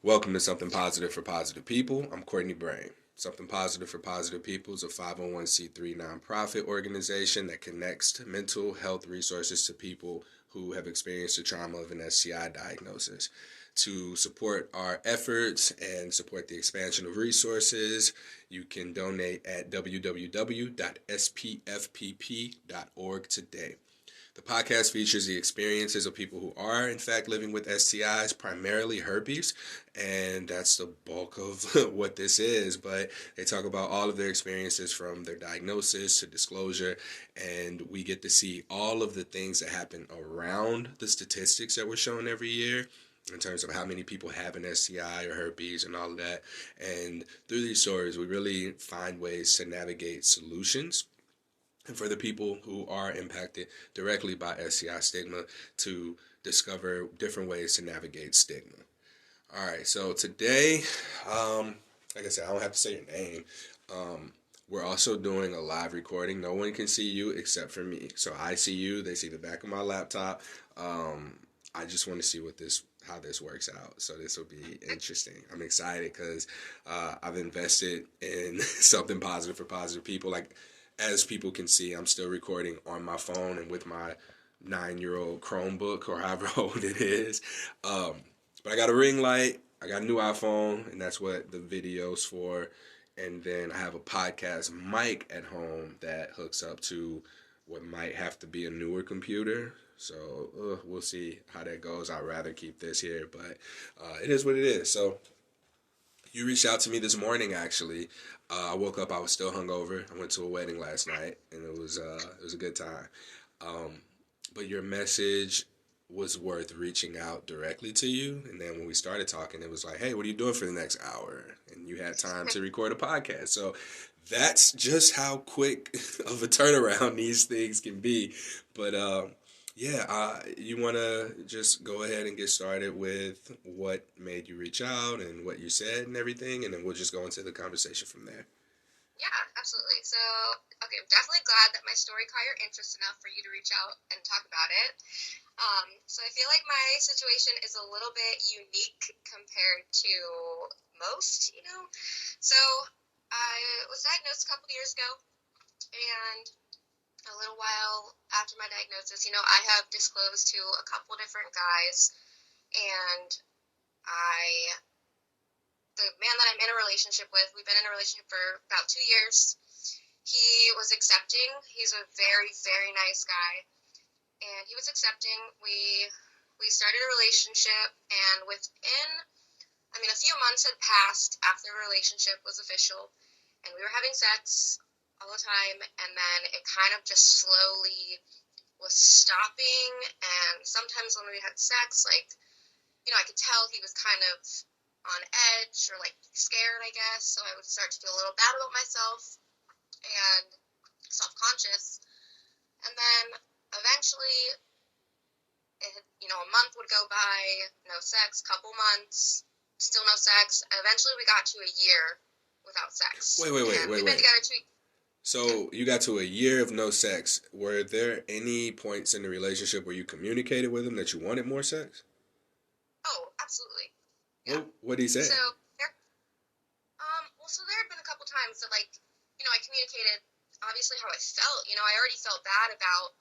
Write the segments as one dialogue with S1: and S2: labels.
S1: Welcome to Something Positive for Positive People. I'm Courtney Brain. Something Positive for Positive People is a 501c3 nonprofit organization that connects mental health resources to people who have experienced the trauma of an STI diagnosis. To support our efforts and support the expansion of resources, you can donate at www.spfpp.org today. The podcast features the experiences of people who are, in fact, living with STIs, primarily herpes, and that's the bulk of what this is. But they talk about all of their experiences from their diagnosis to disclosure, and we get to see all of the things that happen around the statistics that we're shown every year in terms of how many people have an STI or herpes and all of that. And through these stories, we really find ways to navigate solutions and for the people who are impacted directly by STI stigma to discover different ways to navigate stigma. All right, so today, like I said, I don't have to say your name. We're also doing a live recording. No one can see you except for me. So I see you. They see the back of my laptop. I just want to see how this works out. So this will be interesting. I'm excited because I've invested in something positive for positive people. Like, as people can see, I'm still recording on my phone and with my 9-year-old Chromebook or however old it is. But I got a ring light. I got a new iPhone, and that's what the video's for. And then I have a podcast mic at home that hooks up to what might have to be a newer computer. So we'll see how that goes. I'd rather keep this here, but it is what it is. So you reached out to me this morning, actually. I woke up, I was still hungover. I went to a wedding last night, and it was a good time. But your message was worth reaching out directly to you. And then when we started talking, it was like, hey, what are you doing for the next hour? And you had time to record a podcast. So that's just how quick of a turnaround these things can be. But you want to just go ahead and get started with what made you reach out and what you said and everything, and then we'll just go into the conversation from there.
S2: Yeah, absolutely. So, okay, I'm definitely glad that my story caught your interest enough for you to reach out and talk about it. So I feel like my situation is a little bit unique compared to most. So I was diagnosed a couple of years ago, and a little while after my diagnosis, I have disclosed to a couple different guys, and the man that I'm in a relationship with, we've been in a relationship for about 2 years. He was accepting. He's a very, very nice guy, and he was accepting. We started a relationship, and a few months had passed after the relationship was official, and we were having sex all the time, and then it kind of just slowly was stopping, and sometimes when we had sex, I could tell he was kind of on edge or scared, I guess, so I would start to feel a little bad about myself and self-conscious. And then eventually a month would go by, no sex, couple months, still no sex. Eventually we got to a year without sex.
S1: Wait.
S2: We've been together 2 years.
S1: So you got to a year of no sex. Were there any points in the relationship where you communicated with him that you wanted more sex?
S2: Oh, absolutely. Yeah.
S1: What did he say?
S2: So there had been a couple times that, I communicated, obviously, how I felt. I already felt bad about,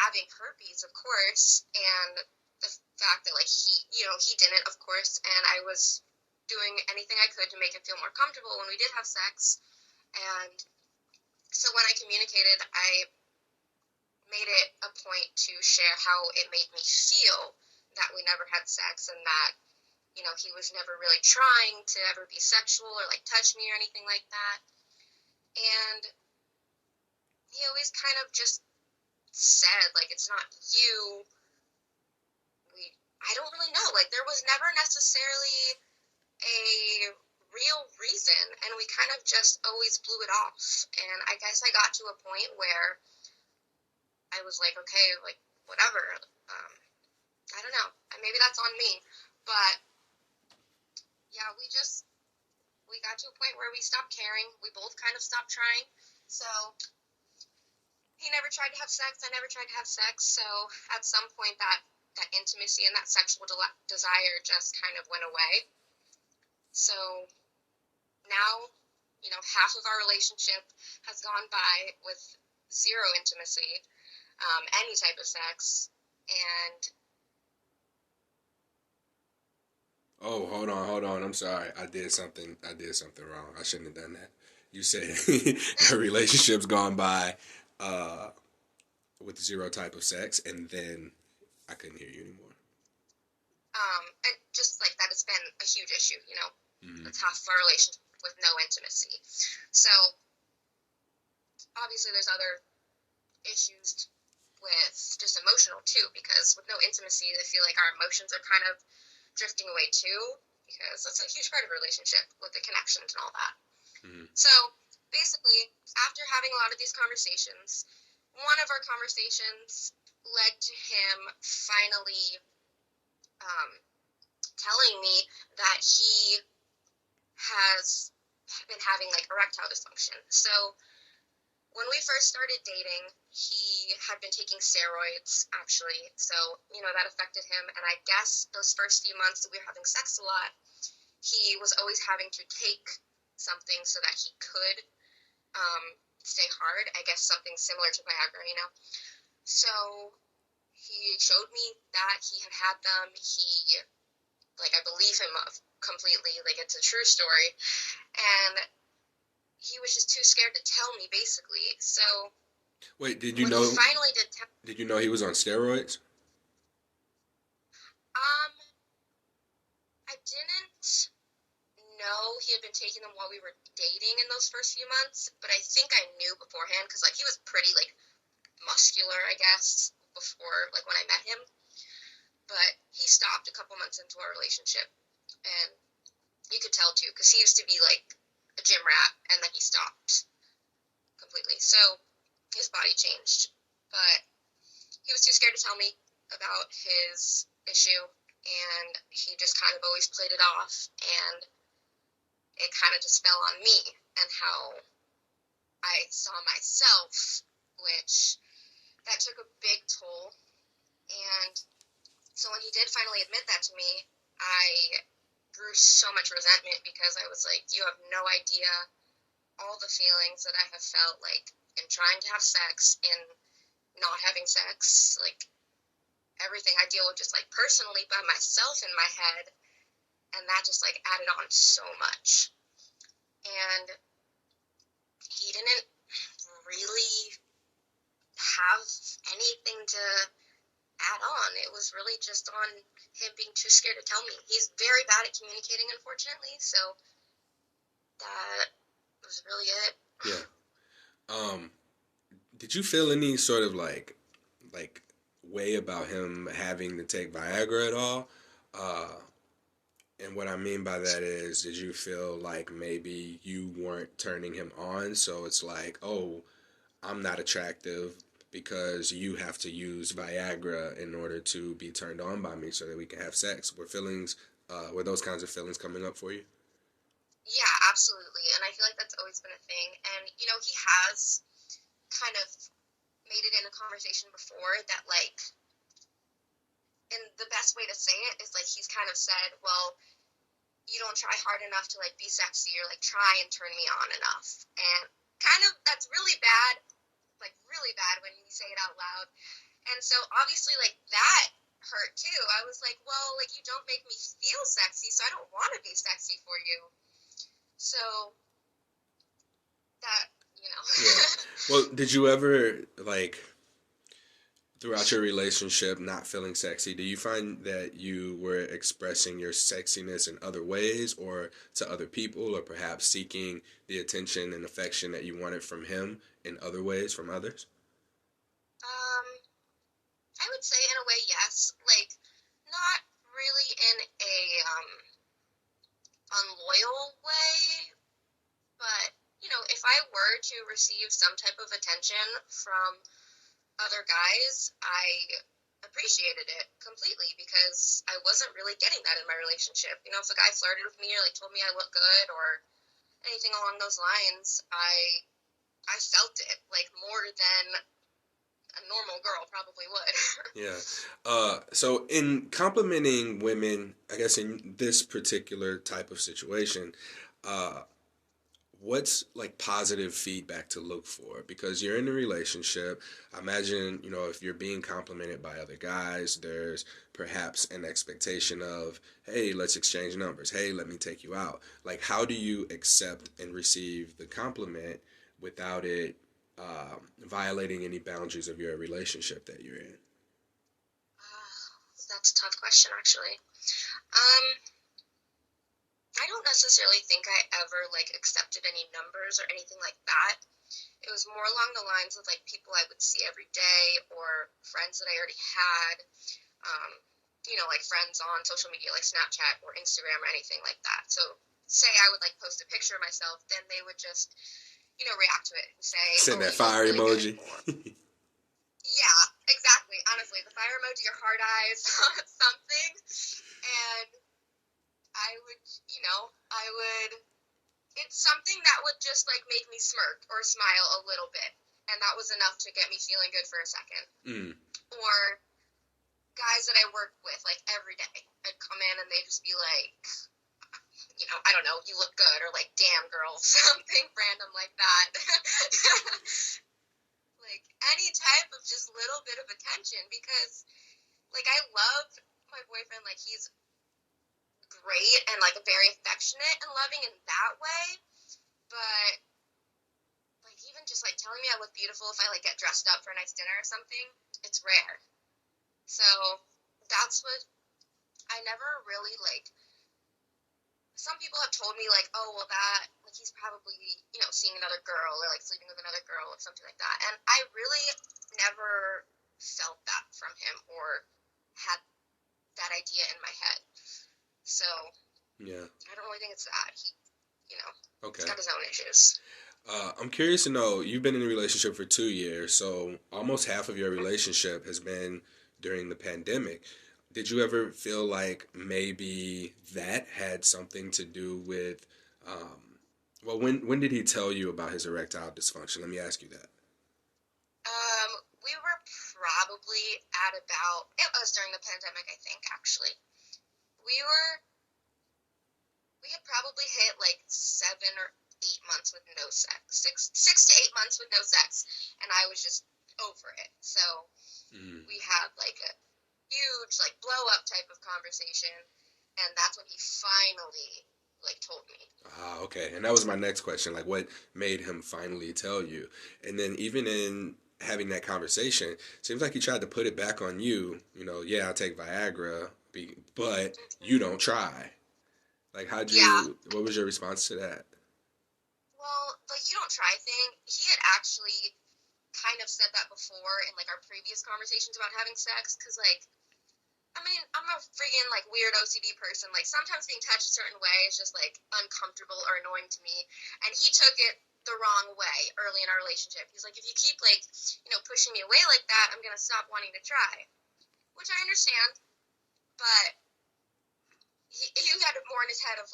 S2: having herpes, of course, and the fact that, he didn't, of course, and I was doing anything I could to make him feel more comfortable when we did have sex. And so when I communicated, I made it a point to share how it made me feel that we never had sex, and that he was never really trying to ever be sexual or touch me or anything like that. And he always kind of just said, it's not you. I don't really know. There was never necessarily a real reason, and we kind of just always blew it off. And I guess I got to a point where I was like, okay, whatever. I don't know. Maybe that's on me. But yeah, we got to a point where we stopped caring. We both kind of stopped trying. So he never tried to have sex. I never tried to have sex. So at some point that that intimacy and that sexual desire just kind of went away. So now, half of our relationship has gone by with zero intimacy, any type of sex, and...
S1: Oh, hold on. I'm sorry. I did something wrong. I shouldn't have done that. You said your relationship's gone by with zero type of sex, and then I couldn't hear you anymore.
S2: And just like that, it's been a huge issue,
S1: Mm-hmm.
S2: It's half of our relationship with no intimacy. So, obviously there's other issues with just emotional too, because with no intimacy, I feel like our emotions are kind of drifting away too, because that's a huge part of a relationship with the connections and all that.
S1: Mm-hmm.
S2: So basically, after having a lot of these conversations, one of our conversations led to him finally telling me that he has been having like erectile dysfunction. So when we first started dating, he had been taking steroids, actually. So, that affected him. And I guess those first few months that we were having sex a lot, he was always having to take something so that he could stay hard. I guess something similar to Viagra, So he showed me that he had them. I believe him completely. It's a true story. And he was just too scared to tell me, basically. So,
S1: wait, did you know?
S2: He finally did.
S1: Did you know he was on steroids?
S2: I didn't know he had been taking them while we were dating in those first few months, but I think I knew beforehand because he was pretty muscular, I guess, before when I met him. But he stopped a couple months into our relationship, and you could tell too because he used to be a gym rat, and then he stopped completely. So his body changed, but he was too scared to tell me about his issue, and he just kind of always played it off, and it kind of just fell on me and how I saw myself, which that took a big toll. And so when he did finally admit that to me, I grew so much resentment because I was like, you have no idea all the feelings that I have felt in trying to have sex and not having sex, everything I deal with just personally by myself in my head, and that just added on so much. And he didn't really have anything to add on. It was really just on him being too scared to tell me. He's very bad at communicating, unfortunately, so that was really it.
S1: Yeah. Did you feel any sort of way about him having to take Viagra at all? And what I mean by that is, did you feel like maybe you weren't turning him on? So it's oh, I'm not attractive because you have to use Viagra in order to be turned on by me so that we can have sex. Were those kinds of feelings coming up for you?
S2: Yeah, absolutely. And I feel like that's always been a thing. And, he has kind of made it in a conversation before that, and the best way to say it is, he's kind of said, well, you don't try hard enough to, be sexy or, try and turn me on enough. And kind of, that's really bad, really bad when you say it out loud. And so, obviously, that hurt, too. I was like, well, you don't make me feel sexy, so I don't want to be sexy for you. So, that,
S1: Yeah. Well, did you ever, throughout your relationship, not feeling sexy, do you find that you were expressing your sexiness in other ways or to other people, or perhaps seeking the attention and affection that you wanted from him in other ways from others?
S2: I would say in a way, yes. Not really in a unloyal way, but, if I were to receive some type of attention from other guys, I appreciated it completely because I wasn't really getting that in my relationship. If a guy flirted with me or told me I look good or anything along those lines, I felt it more than a normal girl probably would.
S1: Yeah. So in complimenting women, I guess in this particular type of situation, uh, what's like positive feedback to look for? Because you're in a relationship. I imagine, if you're being complimented by other guys, there's perhaps an expectation of, hey, let's exchange numbers. Hey, let me take you out. Like, how do you accept and receive the compliment without it violating any boundaries of your relationship that you're in?
S2: That's a tough question, actually. Um, I don't necessarily think I ever accepted any numbers or anything like that. It was more along the lines of people I would see every day or friends that I already had. Like friends on social media like Snapchat or Instagram or anything like that. So say I would post a picture of myself, then they would just react to it and say,
S1: Send
S2: "Oh,
S1: that
S2: you look
S1: fire
S2: really
S1: emoji.
S2: good." Yeah, exactly. Honestly, the fire emoji, your heart eyes, something, and I would, I would. It's something that would just make me smirk or smile a little bit, and that was enough to get me feeling good for a second.
S1: Mm.
S2: Or guys that I work with every day, I'd come in and they'd just be like, I don't know, you look good, or damn girl, something random like that. Any type of just little bit of attention, because I love my boyfriend, he's great and very affectionate and loving in that way, but even just telling me I look beautiful if I get dressed up for a nice dinner or something, it's rare. So that's what I never really some people have told me oh, well, that he's probably seeing another girl or sleeping with another girl or something like that, and I really never felt that from him or had that idea in my head. So
S1: Yeah.
S2: I don't really think it's that.
S1: Okay.
S2: He's got his own issues.
S1: I'm curious to know, you've been in a relationship for 2 years, so almost half of your relationship has been during the pandemic. Did you ever feel like maybe that had something to do with, well, when did he tell you about his erectile dysfunction? Let me ask you that.
S2: We were probably at about, it was during the pandemic, I think, actually. We had probably hit 7 or 8 months with no sex. 6 to 8 months with no sex, and I was just over it. So we had a huge blow up type of conversation, and that's when he finally told me.
S1: Ah, okay. And that was my next question. Like, what made him finally tell you? And then even in having that conversation, seems like he tried to put it back on you. Yeah, I'll take Viagra, but you don't try. Like, what was your response to that?
S2: Well, you don't try thing. He had actually kind of said that before in our previous conversations about having sex, because I mean, I'm a freaking weird OCD person. Sometimes being touched a certain way is just uncomfortable or annoying to me, and he took it the wrong way early in our relationship. He's like, if you keep pushing me away like that, I'm gonna stop wanting to try, which I understand, but he had it more in his head of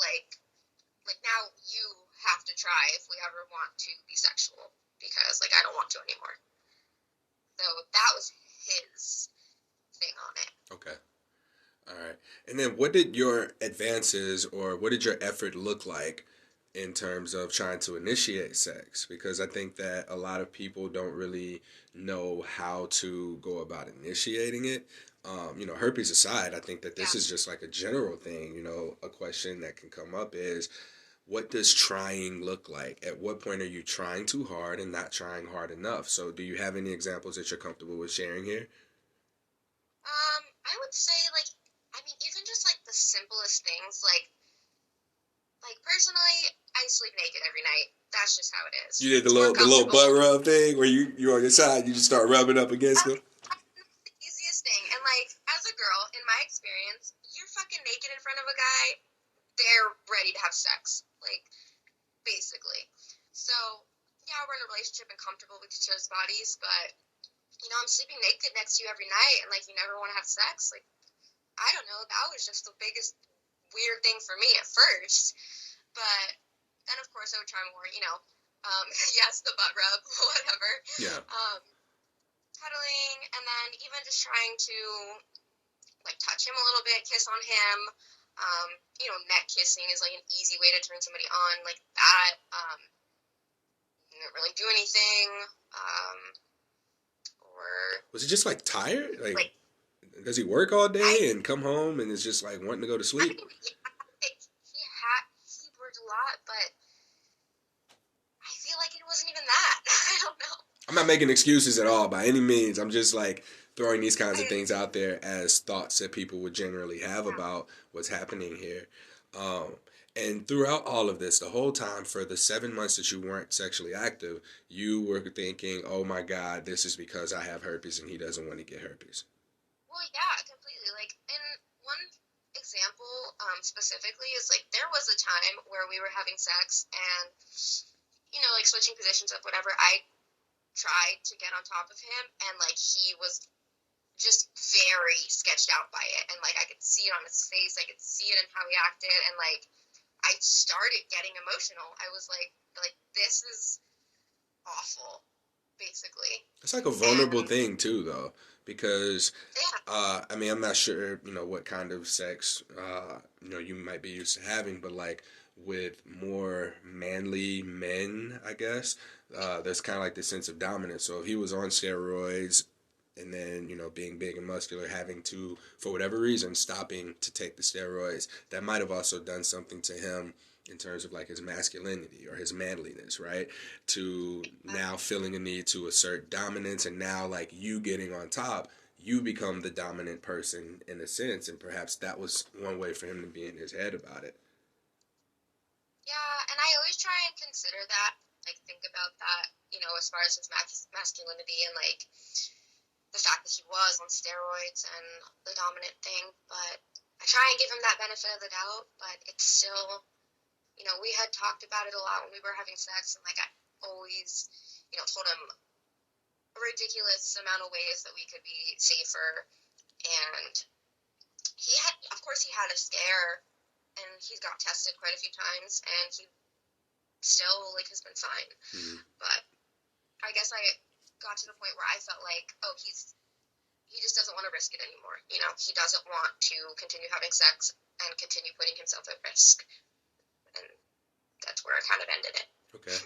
S2: now you have to try if we ever want to be sexual, because I don't want to anymore. So that was his thing on it.
S1: Okay. All right. And then what did your advances or what did your effort look like in terms of trying to initiate sex? Because I think that a lot of people don't really know how to go about initiating it. Herpes aside, I think that this is just a general thing. A question that can come up is, what does trying look like? At what point are you trying too hard and not trying hard enough? So do you have any examples that you're comfortable with sharing here?
S2: I would say even just the simplest things, personally, I sleep naked every night. That's just how it is.
S1: You did the little butt rub thing where you on your side, you just start rubbing up against them.
S2: That's the easiest thing. And as a girl, in my experience, you're fucking naked in front of a guy, they're ready to have sex, basically. So yeah, we're in a relationship and comfortable with each other's bodies, but I'm sleeping naked next to you every night, and you never want to have sex. I don't know, that was just the biggest weird thing for me at first. But then, of course, I would try more, yes, the butt rub, whatever.
S1: Yeah.
S2: cuddling, and then even just trying to like touch him a little bit, kiss on him. Neck kissing is like an easy way to turn somebody on, like that. Didn't really do anything. Or
S1: Was he just like tired? Like,
S2: like
S1: does he work all
S2: I,
S1: day and come home and is just like wanting to go to
S2: I
S1: sleep?
S2: mean, he worked a lot, but I feel like it wasn't even that. I don't know.
S1: I'm not making excuses at all by any means. I'm just like throwing these kinds of
S2: I,
S1: things out there as thoughts that people would generally have
S2: yeah,
S1: about what's happening here. Um, and throughout all of this, the whole time for the 7 months that you weren't sexually active, you were thinking, oh my God, this is because I have herpes and he doesn't want to get herpes.
S2: well, yeah, completely. Like, in one example, specifically, is like there was a time where we were having sex and, like switching positions of whatever. I tried to get on top of him, and like he was just very sketched out by it, and like I could see it on his face, I could see it in how he acted, and like I started getting emotional. I was like this is awful, basically.
S1: It's like a vulnerable
S2: And
S1: thing too, though, because
S2: yeah,
S1: I mean, I'm not sure, what kind of sex, you might be used to having, but like with more manly men, I guess, there's kind of like this sense of dominance. So if he was on steroids and then, being big and muscular, having to, for whatever reason, stopping to take the steroids, that might have also done something to him in terms of like his masculinity or his manliness, right? To now feeling a need to assert dominance, and now like you getting on top, you become the dominant person in a sense, and perhaps that was one way for him to be in his head about it.
S2: yeah, and I always try and consider that, like think about that, as far as his masculinity and like the fact that he was on steroids and the dominant thing, but I try and give him that benefit of the doubt, but it's still, we had talked about it a lot when we were having sex, and like I always, told him a ridiculous amount of ways that we could be safer, and of course, he had a scare, and he got tested quite a few times, and he still like has been fine,
S1: Mm-hmm.
S2: but I guess I got to the point where I felt like, oh, he just doesn't want to risk it anymore. He doesn't want to continue having sex and continue putting himself at risk. And that's where I kind of ended it.
S1: Okay.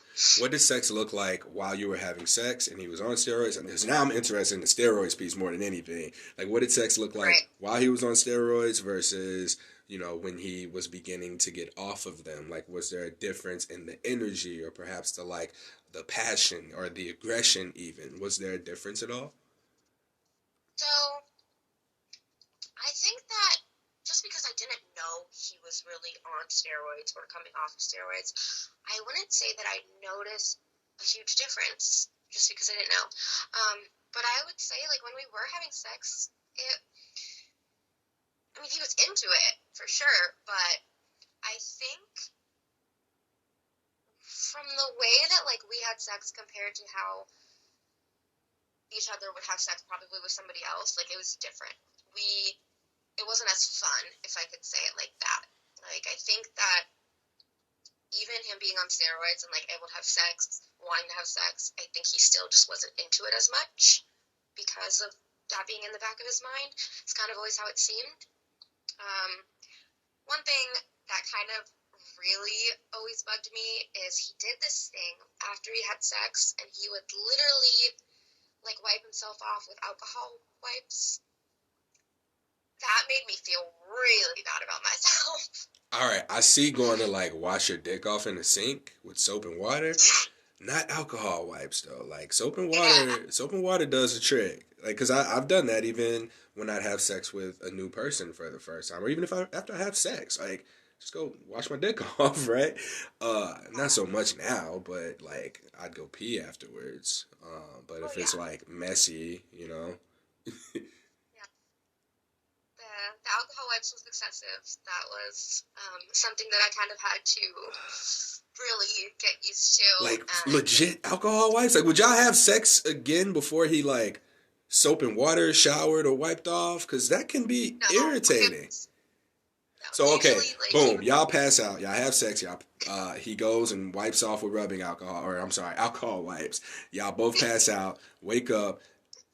S1: What did sex look like while you were having sex and he was on steroids? And now I'm interested in the steroids piece more than anything. Like, what did sex look like
S2: Right.
S1: while he was on steroids versus, when he was beginning to get off of them? Like, was there a difference in the energy or perhaps the passion or the aggression even? Was there a difference at all?
S2: So I think that just because I didn't know he was really on steroids or coming off of steroids, I wouldn't say that I noticed a huge difference just because I didn't know. But I would say, like, when we were having sex, he was into it for sure, but I think from the way that, like, we had sex compared to how each other would have sex probably with somebody else, like, it was different. It wasn't as fun, if I could say it like that. Like, I think that even him being on steroids and, like, able to have sex, wanting to have sex, I think he still just wasn't into it as much because of that being in the back of his mind. It's kind of always how it seemed. One thing that kind of really always bugged me is he did this thing after he had sex, and he would literally, like, wipe himself off with alcohol wipes. That made me feel really bad about myself.
S1: All right, I see going to like wash your dick off in the sink with soap and water. Not alcohol wipes though. Like
S2: Yeah.
S1: soap and water does the trick. Like, cause I've done that even when I'd have sex with a new person for the first time, or even after I have sex, like just go wash my dick off, right? Not so much now, but like I'd go pee afterwards. But
S2: Oh,
S1: if it's
S2: yeah.
S1: like messy.
S2: Yeah. The alcohol wipes was excessive. That was something that I kind of had to really get used to.
S1: Like
S2: And
S1: legit alcohol wipes. Like, would y'all have sex again before he like soap and water showered or wiped off? Cause that can be
S2: no,
S1: irritating.
S2: no,
S1: So okay,
S2: usually like he
S1: boom,
S2: would.
S1: y'all pass out, y'all have sex, y'all. He goes and wipes off with rubbing alcohol, or I'm sorry, alcohol wipes. Y'all both pass out, wake up.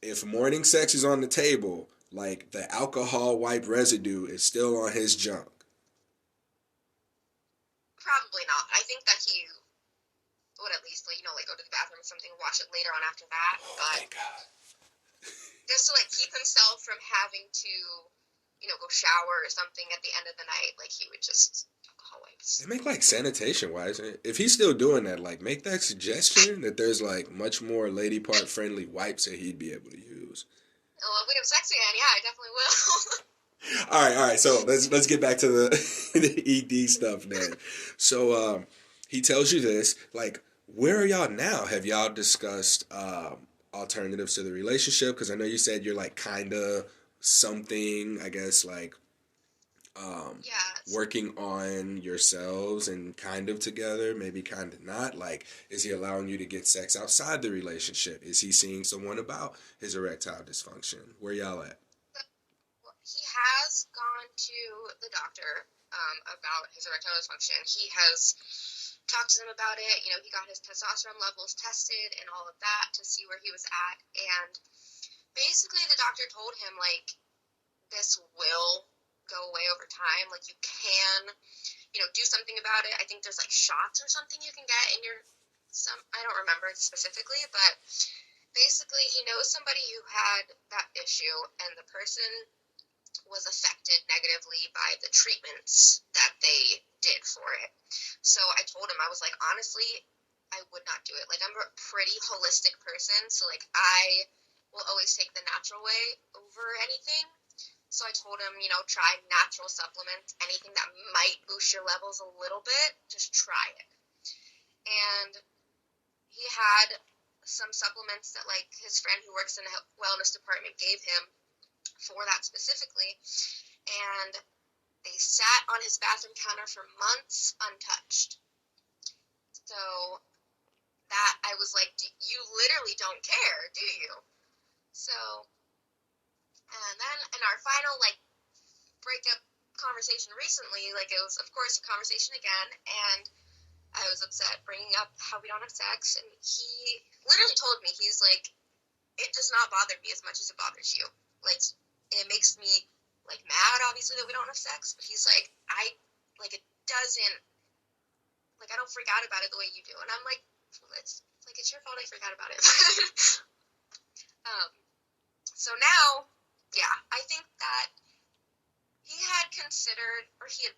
S1: if morning sex is on the table, like the alcohol wipe residue is still on his junk.
S2: Probably not. I think that he would at least, like, like go to the bathroom or something, wash it later on after that.
S1: Oh,
S2: But
S1: thank God.
S2: just to like keep himself from having to, go shower or something at the end of the night, like he would just alcohol wipes.
S1: They make like sanitation wise. If he's still doing that, like make that suggestion that there's like much more lady part friendly wipes that he'd be able to use.
S2: Well, if we have sex again, yeah, I definitely will.
S1: All right. So let's get back to the the ED stuff then. So he tells you this. Like, where are y'all now? Have y'all discussed alternatives to the relationship? Because I know you said you're like kind of something. I guess like
S2: Yeah.
S1: working on yourselves and kind of together, maybe kind of not. Like, is he allowing you to get sex outside the relationship? Is he seeing someone about his erectile dysfunction? Where y'all at?
S2: He has gone to the doctor about his erectile dysfunction. He has talked to them about it. He got his testosterone levels tested and all of that to see where he was at. And basically, the doctor told him, like, this will go away over time. Like, you can, do something about it. I think there's, like, shots or something you can get in I don't remember specifically, but basically, he knows somebody who had that issue, and the person was affected negatively by the treatments that they did for it. So I told him, I was like, honestly, I would not do it. Like, I'm a pretty holistic person, so, like, I will always take the natural way over anything. So I told him, try natural supplements, anything that might boost your levels a little bit, just try it. And he had some supplements that, like, his friend who works in the wellness department gave him for that specifically, and they sat on his bathroom counter for months untouched. So that, I was like, you literally don't care, do you? So, and then in our final, like, breakup conversation recently, like, it was, of course, a conversation again, and I was upset bringing up how we don't have sex, and he literally told me, he's like, it does not bother me as much as it bothers you. Like, it makes me, like, mad, obviously, that we don't have sex, but he's like, it doesn't, like, I don't freak out about it the way you do. And I'm like, it's your fault I forgot about it. So now, yeah, I think that he had considered, or he had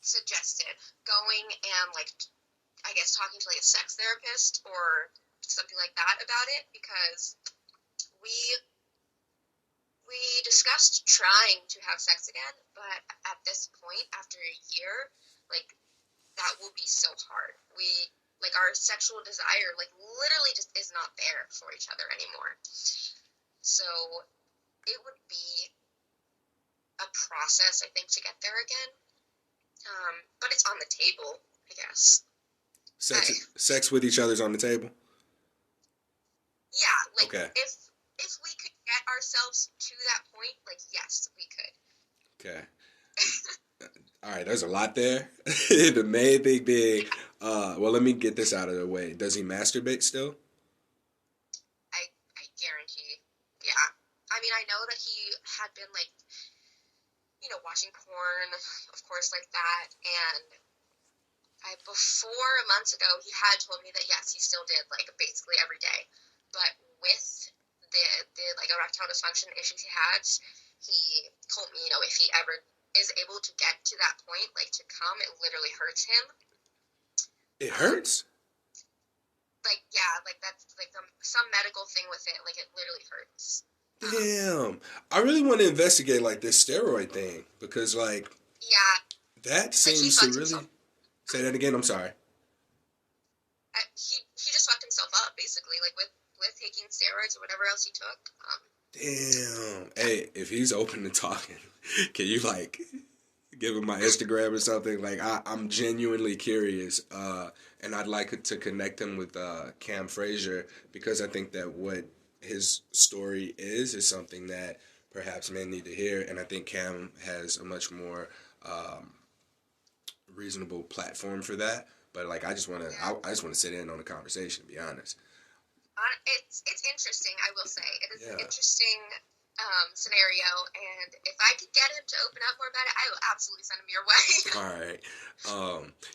S2: suggested going and, like, I guess talking to, like, a sex therapist or something like that about it, because we discussed trying to have sex again, but at this point, after a year, like, that will be so hard. Like, our sexual desire, like, literally just is not there for each other anymore. So it would be a process, I think, to get there again. But it's on the table, I guess.
S1: Sex with each other's on the table?
S2: Yeah, like,
S1: okay.
S2: If we could get ourselves to that point, like, yes, we could.
S1: Okay. All right, there's a lot there. The main thing being, well, let me get this out of the way. Does he masturbate still?
S2: I guarantee. Yeah. I mean, I know that he had been, like, watching porn, of course, like that, and before months ago, he had told me that, yes, he still did, like, basically every day. But with the like, erectile dysfunction issues he has, he told me, if he ever is able to get to that point, like, to come, it literally hurts him.
S1: It hurts?
S2: Like, yeah, like, that's, like, some medical thing with it, like, it literally hurts.
S1: Damn. I really want to investigate, like, this steroid thing, because, like,
S2: yeah,
S1: that seems to really... Himself. Say that again, I'm sorry.
S2: He just fucked himself up, basically, like, with taking steroids or whatever else he took.
S1: Damn. Hey, if he's open to talking, can you, like, give him my Instagram or something? Like, I'm genuinely curious, and I'd like to connect him with Cam Frazier, because I think that what his story is something that perhaps men need to hear, and I think Cam has a much more reasonable platform for that. But, like, I just want to sit in on the conversation, to be honest.
S2: It's interesting, I will say. It is an
S1: Yeah.
S2: interesting scenario, and if I could get him to open up more about it, I will absolutely send him your way.
S1: All right.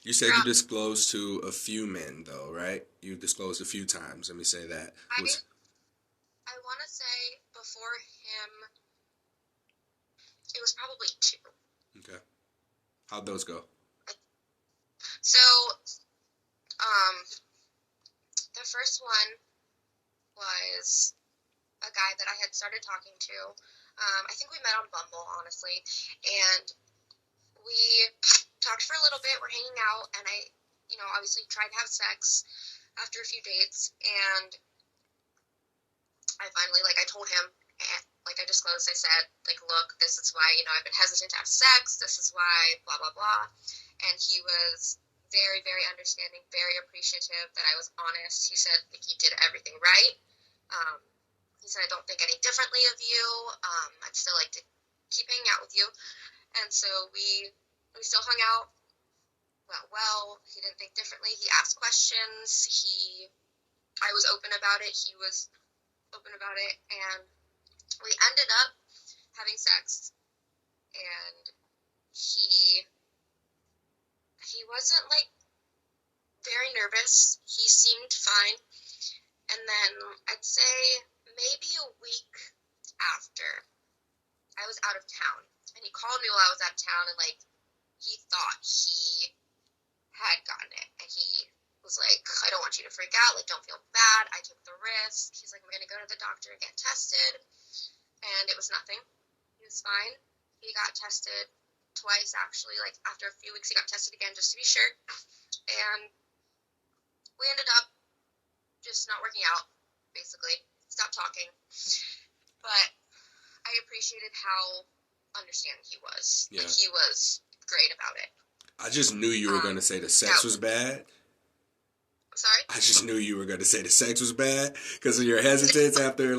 S1: You said you
S2: Yeah,
S1: disclosed to a few men, though, right? You disclosed a few times. Let me say that.
S2: I
S1: Was
S2: I want to say before him, it was probably two.
S1: okay. How'd those go?
S2: So, um, the first one was a guy that I had started talking to. I think we met on Bumble, honestly, and we talked for a little bit. We're hanging out, and I, obviously tried to have sex after a few dates, and I finally, I told him, I disclosed, I said, look, this is why, I've been hesitant to have sex, this is why, blah, blah, blah, and he was very, very understanding, very appreciative that I was honest. He said, you did everything right. He said, I don't think any differently of you. I'd still like to keep hanging out with you. And so we still hung out. Went well. He didn't think differently. He asked questions. I was open about it. He was open about it. And we ended up having sex. And he wasn't, very nervous. He seemed fine. And then I'd say maybe a week after, I was out of town. And he called me while I was out of town, and, he thought he had gotten it. And he was like, I don't want you to freak out. Don't feel bad. I took the risk. He's like, I'm going to go to the doctor and get tested. And it was nothing. He was fine. He got tested twice, actually. After a few weeks, he got tested again just to be sure. And we ended up just not working out, basically. Stopped talking. But I appreciated how understanding he was.
S1: Yeah.
S2: He was great about it.
S1: I just knew you were going to say the sex was bad.
S2: I'm sorry?
S1: I just knew you were going to say the sex was bad because of your hesitance after,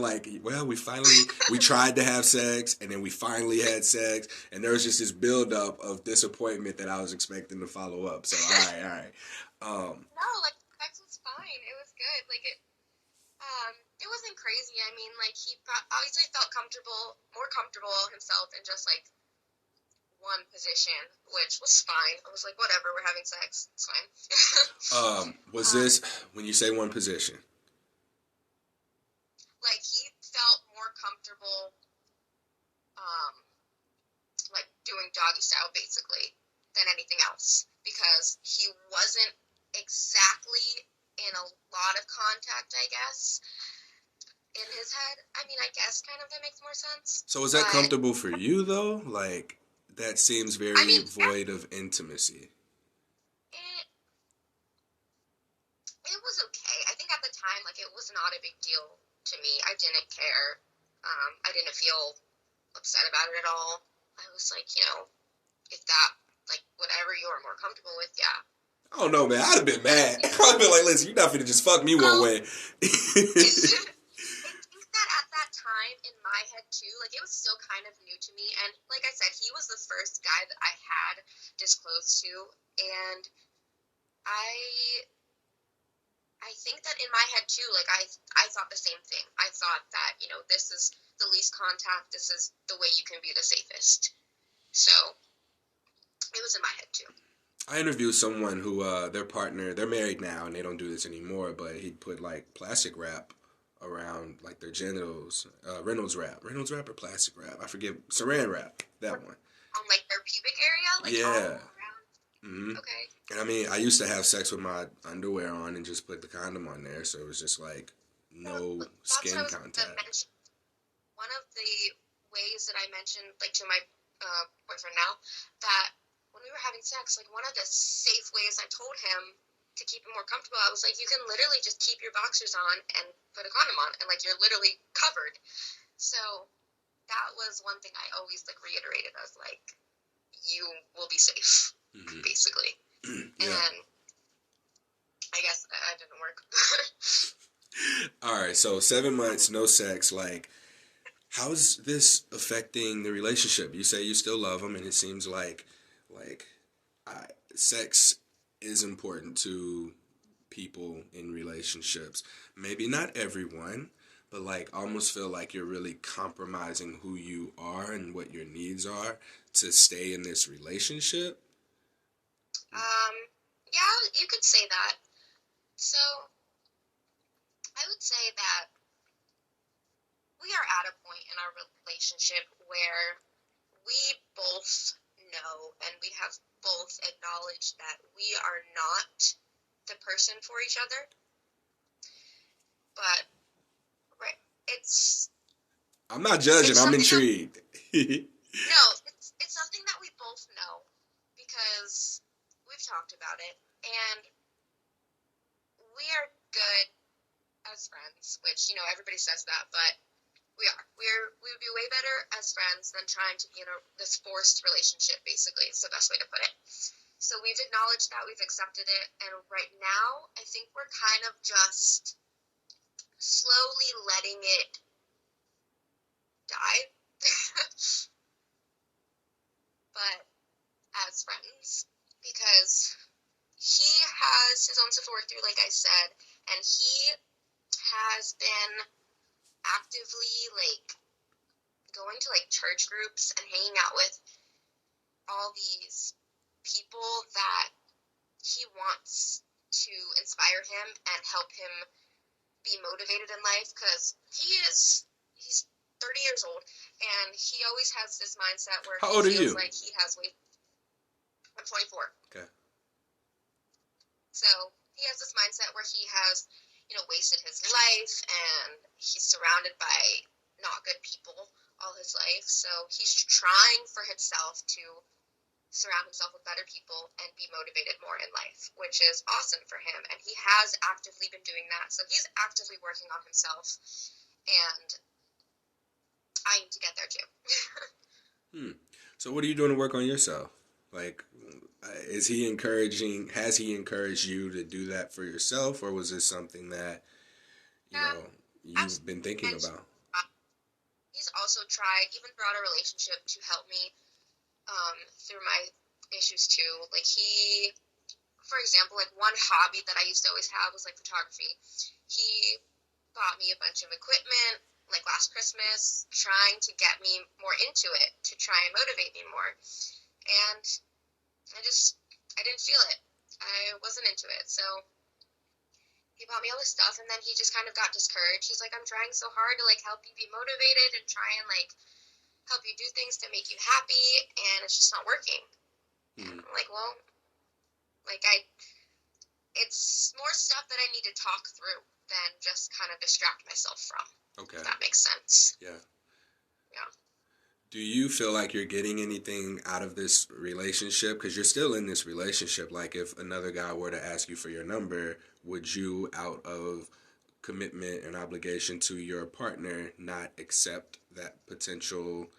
S1: we tried to have sex, and then we finally had sex, and there was just this buildup of disappointment that I was expecting to follow up. So, all right.
S2: No, sex was fine. It was good. It wasn't crazy. I mean, he obviously felt more comfortable himself in just, one position, which was fine. I was like, whatever, we're having sex. It's fine.
S1: Was this, when you say one position?
S2: He felt more comfortable, doing doggy style, basically, than anything else. Because he wasn't exactly in a lot of contact, I guess, in his head. I mean, I guess kind of that makes more sense.
S1: So is that comfortable for you, though? That seems very void of intimacy.
S2: It was okay. I think at the time, it was not a big deal to me. I didn't care. I didn't feel upset about it at all. I was like, if that, whatever you're more comfortable with, yeah.
S1: I don't know, man. I'd have been mad. I'd have been like, listen, you're not finna just fuck me one way.
S2: I think that at that time, in my head, too, it was still kind of new to me. And like I said, he was the first guy that I had disclosed to. And I think that in my head, too, I thought the same thing. I thought that, this is the least contact. This is the way you can be the safest. So it was in my head, too.
S1: I interviewed someone who, their partner, they're married now and they don't do this anymore, but he'd put plastic wrap around their genitals, Reynolds wrap or plastic wrap, I forget, saran wrap, that one.
S2: On their pubic area?
S1: Yeah.
S2: All around?
S1: Mm-hmm.
S2: Okay.
S1: And I mean, I used to have sex with my underwear on and just put the condom on there, so it was just no skin contact.
S2: One of the ways that I mentioned, to my boyfriend now, that when we were having sex, one of the safe ways I told him to keep him more comfortable, I was like, you can literally just keep your boxers on and put a condom on, and you're literally covered. So that was one thing I always reiterated. I was like, you will be safe, basically. Yeah. And I guess that didn't work.
S1: All right, so 7 months, no sex. How's this affecting the relationship? You say you still love him, and it seems like sex is important to people in relationships. Maybe not everyone, but like almost feel like you're really compromising who you are and what your needs are to stay in this relationship.
S2: Yeah, you could say that. So, I would say that we are at a point in our relationship where we both know and we have both acknowledged that we are not the person for each other. But right,
S1: I'm not judging. I'm intrigued.
S2: No, it's something that we both know because we've talked about it, and we are good as friends. Which everybody says that, but we are. We would be way better as friends than trying to be in this forced relationship. Basically, is the best way to put it. So we've acknowledged that, we've accepted it, and right now I think we're kind of just slowly letting it die. But as friends, because he has his own stuff to work through, like I said, and he has been actively going to church groups and hanging out with all these people that he wants to inspire him and help him be motivated in life, because he's 30 years old, and he always has this mindset where
S1: How old are you?
S2: like he has I'm 24.
S1: Okay.
S2: So he has this mindset where he has, wasted his life, and he's surrounded by not good people all his life. So he's trying for himself to surround himself with better people and be motivated more in life, which is awesome for him. And he has actively been doing that. So he's actively working on himself, and I need to get there too.
S1: So what are you doing to work on yourself? Like, has he encouraged you to do that for yourself, or was this something that, you've been thinking about?
S2: He's also tried, even throughout our relationship, to help me through my issues too. Like for example, one hobby that I used to always have was photography. He bought me a bunch of equipment last Christmas, trying to get me more into it, to try and motivate me more. And I didn't feel it. I wasn't into it. So he bought me all this stuff, and then he just kind of got discouraged. He's like, I'm trying so hard to help you be motivated and try and help you do things to make you happy, and it's just not working. And I'm like, well, it's more stuff that I need to talk through than just kind of distract myself from.
S1: Okay.
S2: If that makes sense.
S1: Yeah.
S2: Yeah.
S1: Do you feel like you're getting anything out of this relationship? Because you're still in this relationship. Like, if another guy were to ask you for your number, would you, out of commitment and obligation to your partner, not accept that potential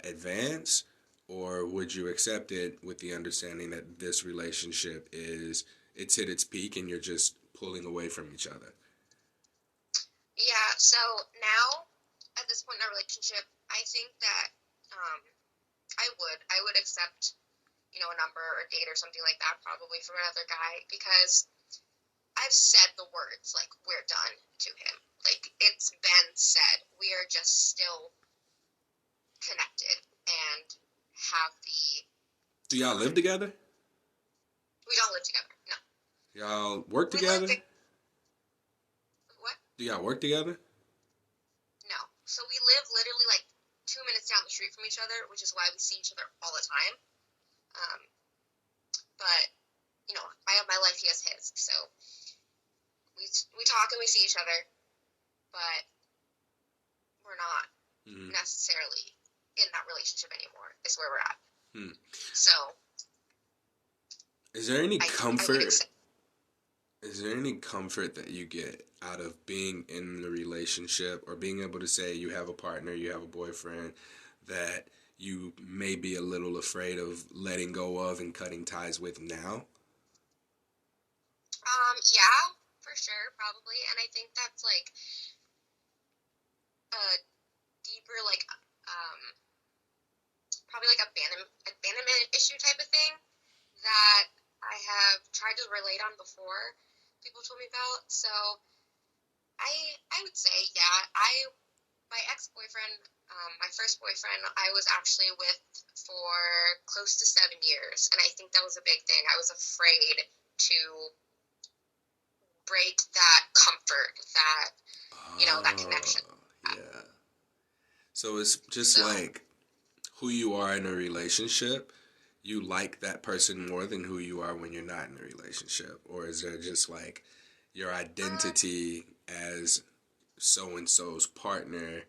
S1: advance? Or would you accept it with the understanding that this relationship it's hit its peak and you're just pulling away from each other?
S2: Yeah, so now, at this point in our relationship, I think that I would accept, a number or a date or something like that, probably from another guy, because I've said the words, we're done, to him. It's been said. We are just still connected and have the...
S1: Do y'all live together?
S2: We don't live together, no.
S1: Y'all work together?
S2: What?
S1: Do y'all work together?
S2: No. So we live literally 2 minutes down the street from each other, which is why we see each other all the time. But, I have my life, he has his. So we talk and we see each other, but we're not necessarily in that relationship anymore, is where we're at. So
S1: is there any comfort? Is there any comfort that you get out of being in the relationship, or being able to say you have a partner, you have a boyfriend, that you may be a little afraid of letting go of and cutting ties with now?
S2: Yeah, for sure, probably. And I think that's a deeper, probably abandonment issue type of thing that I have tried to relate on before. people told me about. So I would say, yeah, my ex-boyfriend, my first boyfriend, I was actually with for close to 7 years, and I think that was a big thing. I was afraid to break that comfort, that, that connection.
S1: Yeah. So it's just
S2: So,
S1: like who you are in a relationship, you like that person more than who you are when you're not in a relationship? Or is there just like your identity as so and so's partner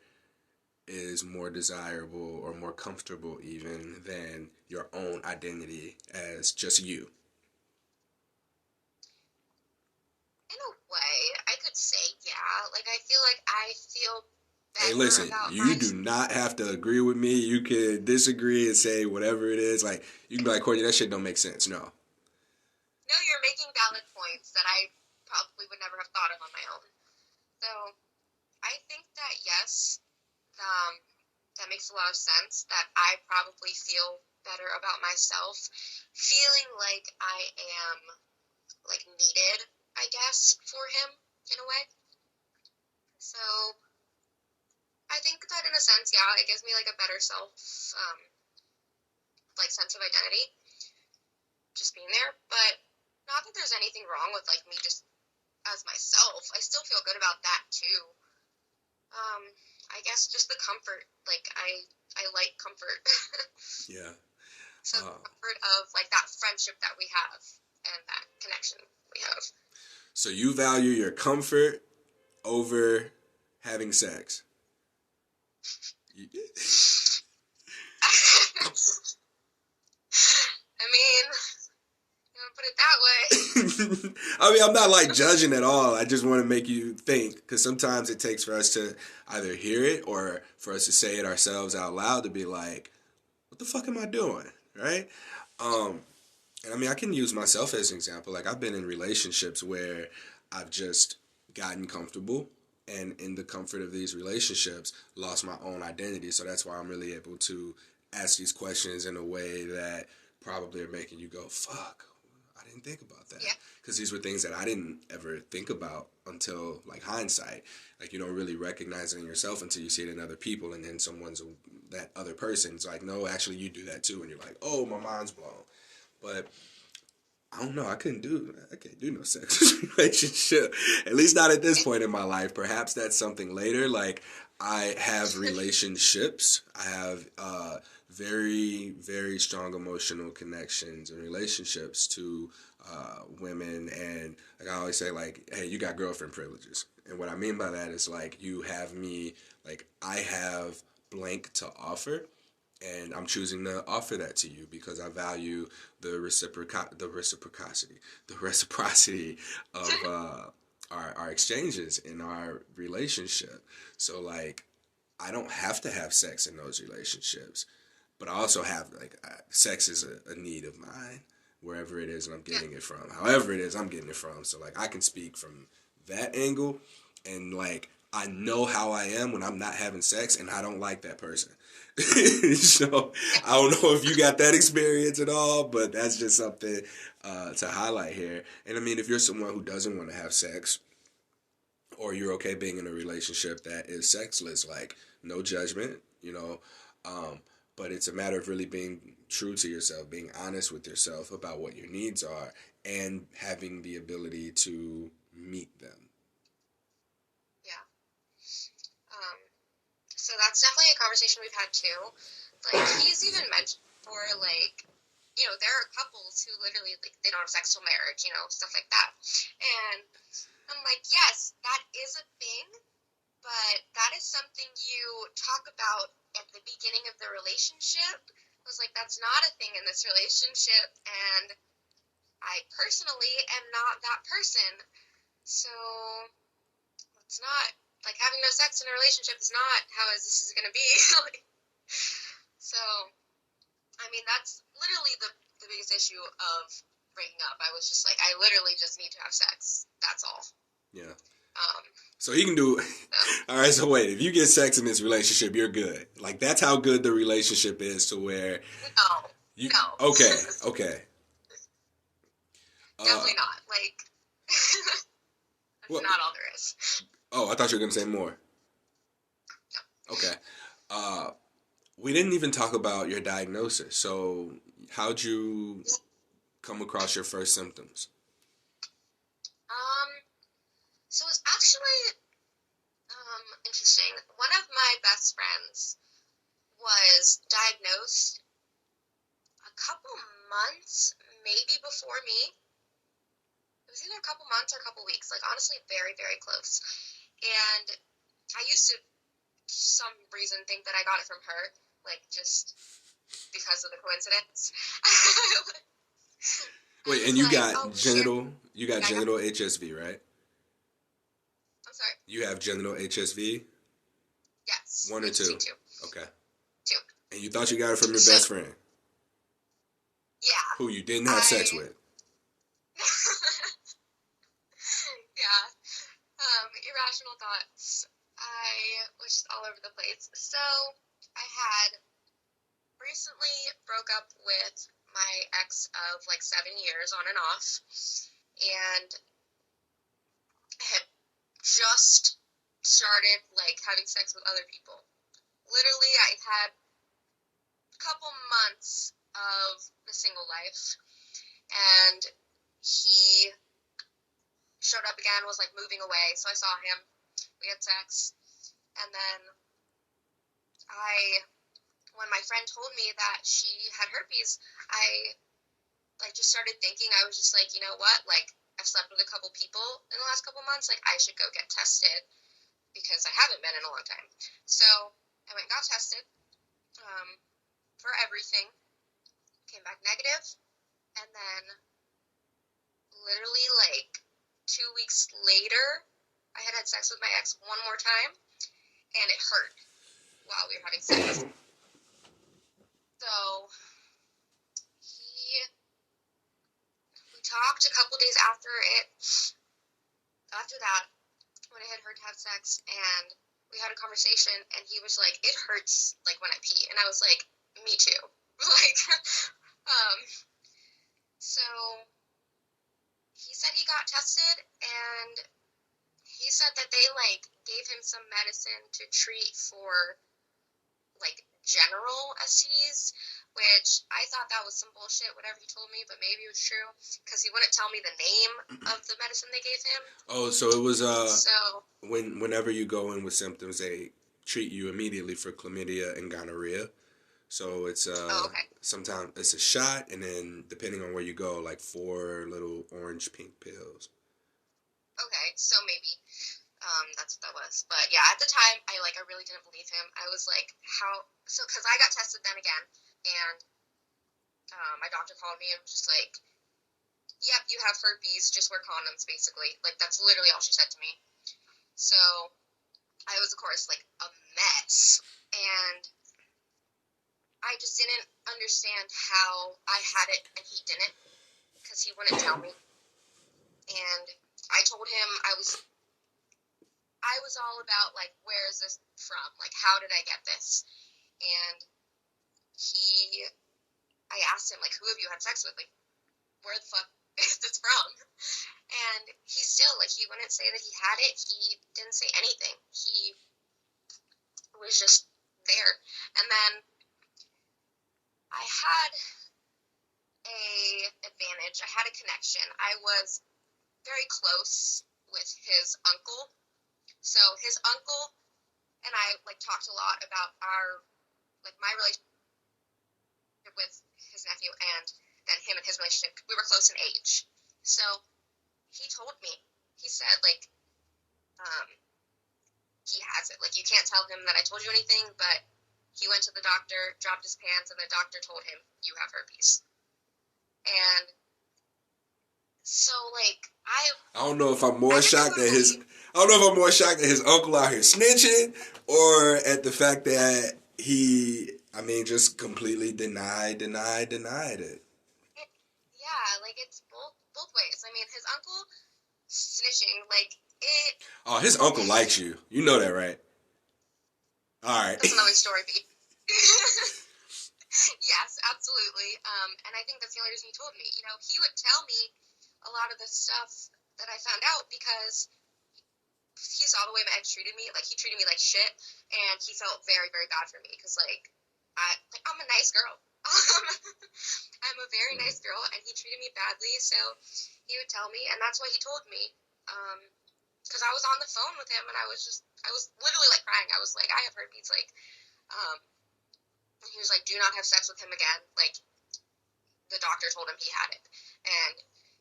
S1: is more desirable or more comfortable even than your own identity as just you?
S2: in a way, I could say, yeah. Like, I feel like I feel
S1: Hey,
S2: better
S1: listen,
S2: about
S1: you do not have to agree with me. You can disagree and say whatever it is. Like, you can be like, Courtney, that shit don't make sense. No.
S2: No, you're making valid points that I probably would never have thought of on my own. So, I think that, yes, um, that makes a lot of sense, that I probably feel better about myself, feeling like I am, like, needed, I guess, for him, in a way. So, I think that in a sense, yeah, it gives me, like, a better self, like, sense of identity, just being there, but not that there's anything wrong with, like, me just as myself. I still feel good about that, too. Um, I guess just the comfort, like, I like comfort.
S1: Yeah.
S2: So the comfort of, like, that friendship that we have and that connection we have.
S1: So you value your comfort over having sex.
S2: I mean, you want to put it that way.
S1: I mean, I'm not like judging at all. I just want to make you think, because sometimes it takes for us to either hear it or for us to say it ourselves out loud to be like, what the fuck am I doing? Right? And I mean, I can use myself as an example. Like, I've been in relationships where I've just gotten comfortable, and in the comfort of these relationships, lost my own identity. So that's why I'm really able to ask these questions in a way that probably are making you go, fuck, I didn't think about that. Because these were things that I didn't ever think about until, like, hindsight. Like, you don't really recognize it in yourself until you see it in other people, and then that other person's like, no, actually, you do that too. And you're like, oh, my mind's blown. But I don't know. I can't do no sex relationship. At least not at this point in my life. Perhaps that's something later. Like, I have relationships. I have very, very strong emotional connections and relationships to women. And like I always say, like, hey, you got girlfriend privileges. And what I mean by that is, like, you have me, like, I have blank to offer, and I'm choosing to offer that to you because I value the reciprocity of our exchanges in our relationship. So, like, I don't have to have sex in those relationships, but I also have, like, sex is a need of mine wherever it is and I'm getting it from. However it is I'm getting it from. So, like, I can speak from that angle, and, like, I know how I am when I'm not having sex, and I don't like that person. So I don't know if you got that experience at all, but that's just something to highlight here. And I mean, if you're someone who doesn't want to have sex, or you're okay being in a relationship that is sexless, like, no judgment, but it's a matter of really being true to yourself, being honest with yourself about what your needs are, and having the ability to meet them.
S2: So that's definitely a conversation we've had too. Like, he's even mentioned before, like, there are couples who literally, like, they don't have sex till marriage, stuff like that. And I'm like, yes, that is a thing, but that is something you talk about at the beginning of the relationship. I was like, that's not a thing in this relationship, and I personally am not that person. So it's not, like, having no sex in a relationship is not how this is going to be. So, I mean, that's literally the biggest issue of breaking up. I was just like, I literally just need to have sex. That's all.
S1: Yeah. So he can do. All right. So wait, if you get sex in this relationship, you're good. Like, that's how good the relationship is, to where.
S2: No.
S1: Okay.
S2: Definitely not. Like, That's not all there is.
S1: Oh, I thought you were going to say more.
S2: No.
S1: Okay. We didn't even talk about your diagnosis. So, how'd you come across your first symptoms?
S2: So it's actually interesting. One of my best friends was diagnosed a couple months, maybe before me. It was either a couple months or a couple weeks, like honestly very, very close. And I used to, for some reason, think that I got it from her, like just because of the coincidence.
S1: Wait, and you
S2: like,
S1: got genital HSV, right?
S2: I'm sorry?
S1: You have genital HSV?
S2: Yes.
S1: 1 or 2?
S2: 2.
S1: Okay.
S2: 2.
S1: And you thought you got it from your best friend?
S2: Yeah.
S1: Who you didn't have sex with?
S2: Yeah. Irrational thoughts. I was just all over the place. So, I had recently broke up with my ex of like 7 years on and off, and I had just started like having sex with other people. Literally, I had a couple months of the single life, and he showed up again, was like moving away, so I saw him, we had sex, and then when my friend told me that she had herpes, I like just started thinking, I was just like, you know what, like I've slept with a couple people in the last couple months, like I should go get tested because I haven't been in a long time. So I went and got tested for everything, came back negative, and then literally like 2 weeks later, I had sex with my ex one more time, and it hurt while we were having sex. So we talked a couple days after that, when I had heard to have sex, and we had a conversation, and he was like, it hurts like when I pee, and I was like, me too. Like, so he said he got tested, and he said that they like gave him some medicine to treat for like general STDs, which I thought that was some bullshit, whatever he told me, but maybe it was true, because he wouldn't tell me the name of the medicine they gave him.
S1: Oh, so it was whenever you go in with symptoms, they treat you immediately for chlamydia and gonorrhea. So it's
S2: okay.
S1: sometimes it's a shot, and then depending on where you go, like 4 little orange pink pills.
S2: Okay, so maybe that's what that was. But yeah, at the time, I really didn't believe him. I was like, how? So, because I got tested then again, and my doctor called me and was just like, yep, you have herpes, just wear condoms, basically. Like, that's literally all she said to me. So, I was, of course, like, a mess. And I just didn't understand how I had it and he didn't, because he wouldn't tell me. And I told him I was all about, like, where is this from? Like, how did I get this? And I asked him, like, who have you had sex with? Like, where the fuck is this from? And he still, like, he wouldn't say that he had it. He didn't say anything. He was just there. And then I had a advantage. I had a connection. I was very close with his uncle. So his uncle and I, like, talked a lot about my relationship with his nephew, and then him and his relationship. We were close in age. So he told me, he said, like, he has it. Like, you can't tell him that I told you anything, but he went to the doctor, dropped his pants, and the doctor told him, you have herpes. And so, like,
S1: I don't know if I'm more shocked at his uncle out here snitching, or at the fact that he, just completely denied it.
S2: Yeah, like, it's both ways. I mean, his uncle snitching, like, it...
S1: Oh, his uncle likes you. You know that, right? All right.
S2: That's another story, but... Yes, absolutely. And I think that's the only reason he told me. You know, he would tell me a lot of the stuff that I found out because he saw the way my ex treated me. Like, he treated me like shit, and he felt very, very bad for me because, like, I'm a nice girl. I'm a very nice girl, and he treated me badly, so he would tell me, and that's what he told me. Because I was on the phone with him, and I was literally, like, crying. I was like, I have herpes, like, and he was like, do not have sex with him again. Like, the doctor told him he had it. And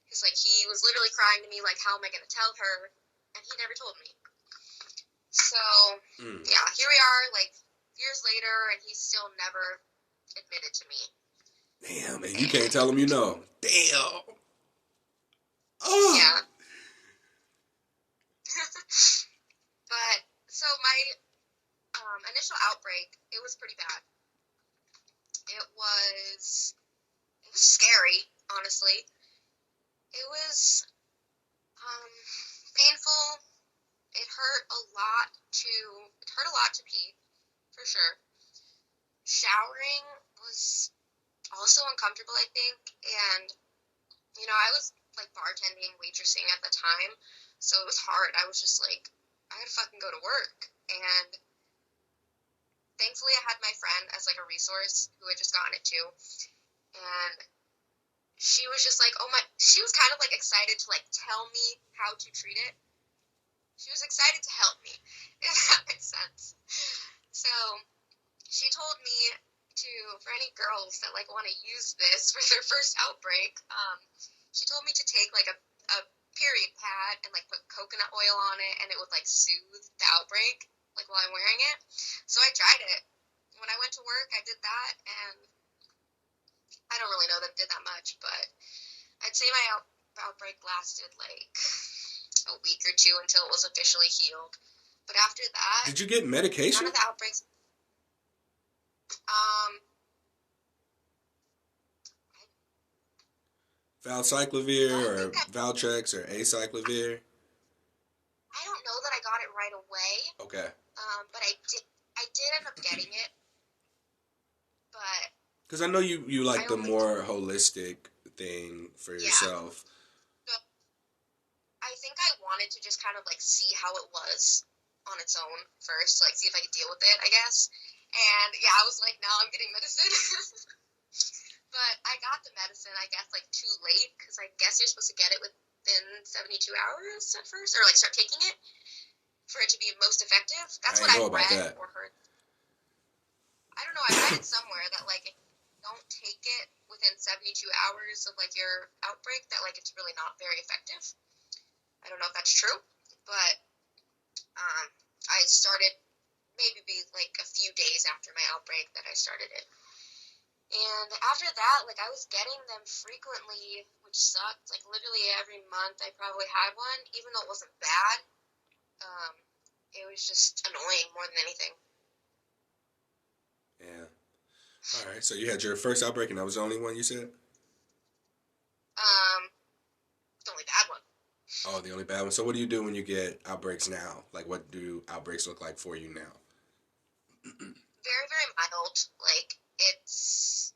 S2: he's like, he was literally crying to me, like, how am I going to tell her? And he never told me. So, yeah, here we are, like, years later, and he's still never admitted to me.
S1: Damn, man, you can't tell him you know. Damn. Oh.
S2: Yeah. But, so my initial outbreak, it was pretty bad. It was scary, honestly. It was painful. It hurt a lot to pee, for sure. Showering was also uncomfortable, I think, and, you know, I was, like, bartending, waitressing at the time, so it was hard. I was just like, I gotta fucking go to work, and thankfully I had my friend as, like, a resource who had just gotten it too, and she was just like, she was kind of, like, excited to, like, tell me how to treat it. She was excited to help me, if that makes sense. So, she told me for any girls that, like, want to use this for their first outbreak, she told me to take, like, a period pad and, like, put coconut oil on it, and it would, like, soothe the outbreak, like, while I'm wearing it. So I tried it. When I went to work, I did that, and I don't really know that it did that much, but I'd say my outbreak lasted, like, a week or two until it was officially healed. But after that...
S1: Did you get medication?
S2: None of the outbreaks...
S1: Valcyclovir or Valtrex or acyclovir?
S2: I don't know that I got it right away.
S1: Okay.
S2: But I did end up getting it. But...
S1: Because I know you like the more holistic thing for yourself.
S2: So I think I wanted to just kind of, like, see how it was on its own first. Like, see if I could deal with it, I guess. And, yeah, I was like, no, I'm getting medicine. But I got the medicine, I guess, like, too late, because I guess you're supposed to get it within 72 hours at first, or, like, start taking it for it to be most effective. That's what I read or heard. I don't know, I read it somewhere that, like, if you don't take it within 72 hours of, like, your outbreak, that, like, it's really not very effective. I don't know if that's true, but I started maybe, like, a few days after my outbreak that I started it. And after that, like, I was getting them frequently, which sucked. Like, literally every month I probably had one, even though it wasn't bad. It was just annoying more than anything.
S1: Yeah. All right. So you had your first outbreak, and that was the only one you said?
S2: The only bad one.
S1: Oh, the only bad one. So what do you do when you get outbreaks now? Like, what do outbreaks look like for you now?
S2: Very, very mild. Like, it's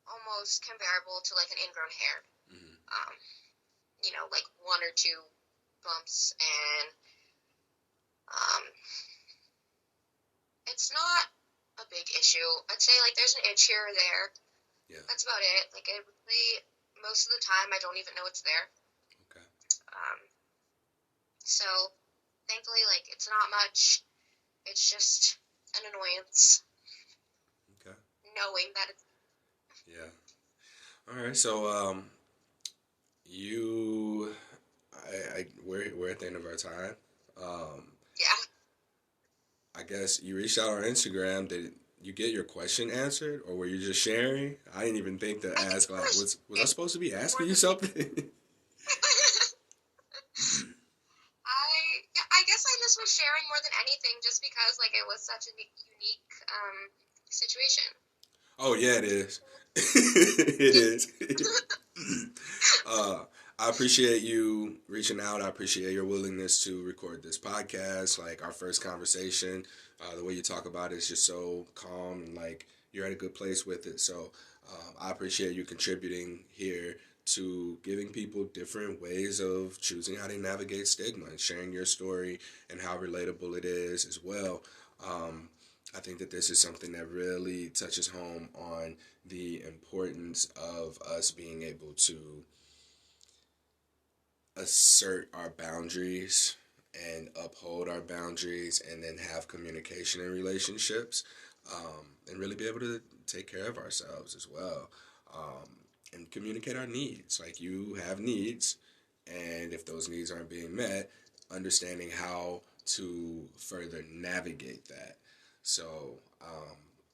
S2: almost comparable to, like, an ingrown hair. Mm-hmm. You know, like 1 or 2 bumps, and it's not a big issue. I'd say, like, there's an itch here or there. Yeah. That's about it. Like, I really, most of the time, I don't even know it's there.
S1: Okay.
S2: So, thankfully, like, it's not much. It's just an annoyance.
S1: Okay.
S2: Knowing that it's...
S1: Yeah. All right. So, we're at the end of our time.
S2: Yeah.
S1: I guess you reached out on Instagram. Did you get your question answered, or were you just sharing? I didn't even think to ask. Like, was I supposed to be asking you something?
S2: I guess I just was sharing more than anything, just because, like, it was such a unique situation.
S1: Oh yeah, it is. It is. I appreciate you reaching out. I appreciate your willingness to record this podcast. Like, our first conversation, the way you talk about it is just so calm, and, like, you're at a good place with it. So I appreciate you contributing here to giving people different ways of choosing how they navigate stigma and sharing your story and how relatable it is as well. I think that this is something that really touches home on the importance of us being able to assert our boundaries and uphold our boundaries and then have communication in relationships, and really be able to take care of ourselves as well, and communicate our needs. Like, you have needs, and if those needs aren't being met, understanding how to further navigate that. So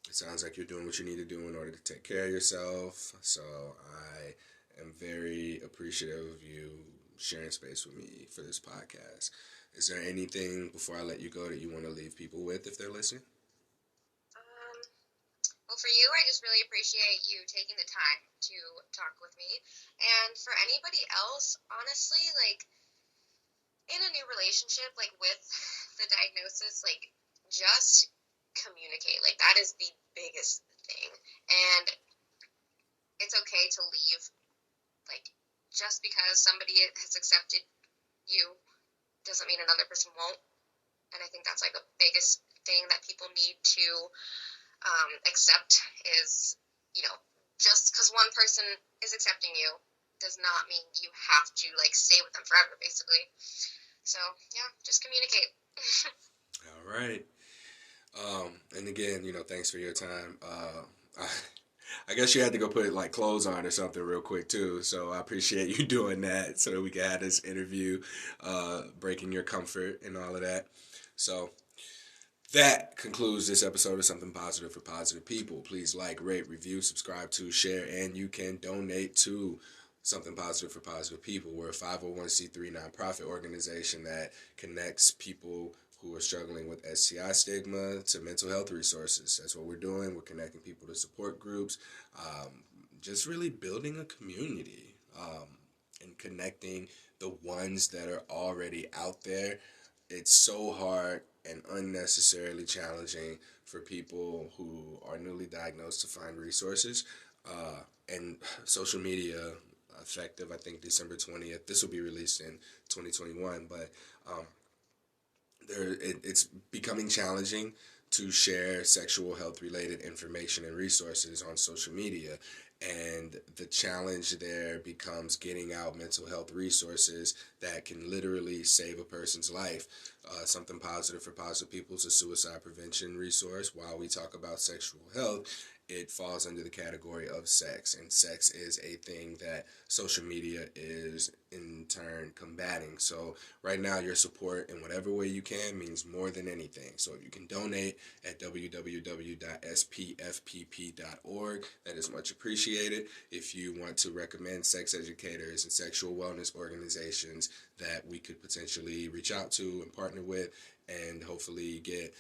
S1: it sounds like you're doing what you need to do in order to take care of yourself. So I am very appreciative of you sharing space with me for this podcast. Is there anything before I let you go that you want to leave people with if they're listening?
S2: Well, for you, I just really appreciate you taking the time to talk with me. And for anybody else, honestly, like, in a new relationship, like, with the diagnosis, like, just communicate. Like, that is the biggest thing. And it's okay to leave. Like, just because somebody has accepted you doesn't mean another person won't. And I think that's, like, the biggest thing that people need to accept is, just because one person is accepting you does not mean you have to, like, stay with them forever, basically. So, yeah, just communicate.
S1: All right. And again, thanks for your time. I guess you had to go put like clothes on or something real quick too. So I appreciate you doing that so that we can have this interview, breaking your comfort and all of that. So that concludes this episode of Something Positive for Positive People. Please like, rate, review, subscribe to, share, and you can donate to Something Positive for Positive People. We're a 501c3 nonprofit organization that connects people who are struggling with STI stigma to mental health resources. That's what we're doing. We're connecting people to support groups, just really building a community, and connecting the ones that are already out there. It's so hard and unnecessarily challenging for people who are newly diagnosed to find resources. And social media, effective, I think, December 20th. This will be released in 2021, but it's becoming challenging to share sexual health related information and resources on social media. And the challenge there becomes getting out mental health resources that can literally save a person's life. Something Positive for Positive People is a suicide prevention resource. While we talk about sexual health, it falls under the category of sex, and sex is a thing that social media is in turn combating. So right now, your support in whatever way you can means more than anything. So if you can donate at www.spfpp.org, that is much appreciated. If you want to recommend sex educators and sexual wellness organizations that we could potentially reach out to and partner with and hopefully get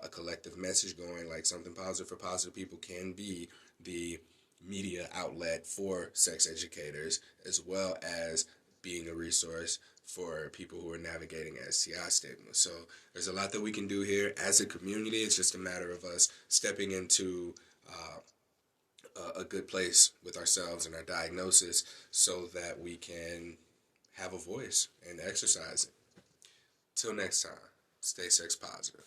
S1: a collective message going, like Something Positive for Positive People can be the media outlet for sex educators, as well as being a resource for people who are navigating STI stigma. So there's a lot that we can do here as a community. It's just a matter of us stepping into a good place with ourselves and our diagnosis so that we can have a voice and exercise it. Till next time, stay sex positive.